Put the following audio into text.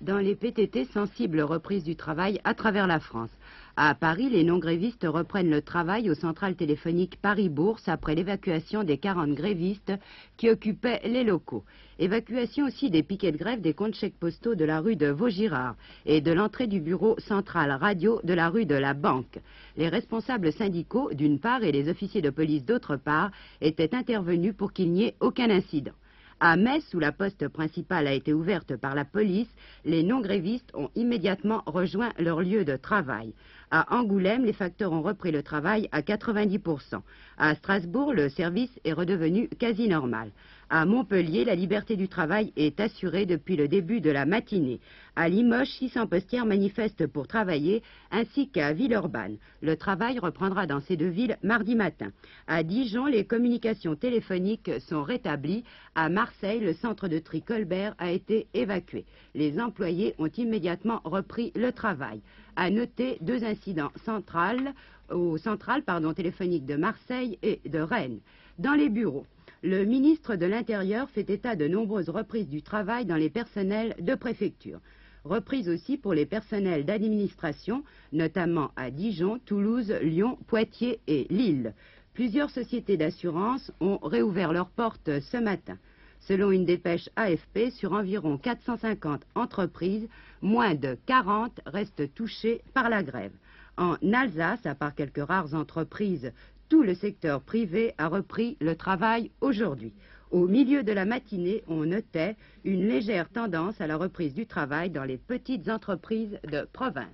Dans les PTT sensibles reprise du travail à travers la France. À Paris, les non-grévistes reprennent le travail aux centrales téléphoniques Paris-Bourse après l'évacuation des 40 grévistes qui occupaient les locaux. Évacuation aussi des piquets de grève des comptes chèques postaux de la rue de Vaugirard et de l'entrée du bureau central radio de la rue de la Banque. Les responsables syndicaux, d'une part, et les officiers de police, d'autre part, étaient intervenus pour qu'il n'y ait aucun incident. À Metz, où la poste principale a été ouverte par la police, les non-grévistes ont immédiatement rejoint leur lieu de travail. À Angoulême, les facteurs ont repris le travail à 90%. À Strasbourg, le service est redevenu quasi normal. À Montpellier, la liberté du travail est assurée depuis le début de la matinée. À Limoges, 600 postières manifestent pour travailler, ainsi qu'à Villeurbanne. Le travail reprendra dans ces deux villes mardi matin. À Dijon, les communications téléphoniques sont rétablies. À Marseille, le centre de tri Colbert a été évacué. Les employés ont immédiatement repris le travail. À noter 2 incidents aux centrales téléphoniques de Marseille et de Rennes. Dans les bureaux, le ministre de l'Intérieur fait état de nombreuses reprises du travail dans les personnels de préfecture. Reprise aussi pour les personnels d'administration, notamment à Dijon, Toulouse, Lyon, Poitiers et Lille. Plusieurs sociétés d'assurance ont réouvert leurs portes ce matin. Selon une dépêche AFP, sur environ 450 entreprises, moins de 40 restent touchées par la grève. En Alsace, à part quelques rares entreprises, tout le secteur privé a repris le travail aujourd'hui. Au milieu de la matinée, on notait une légère tendance à la reprise du travail dans les petites entreprises de province.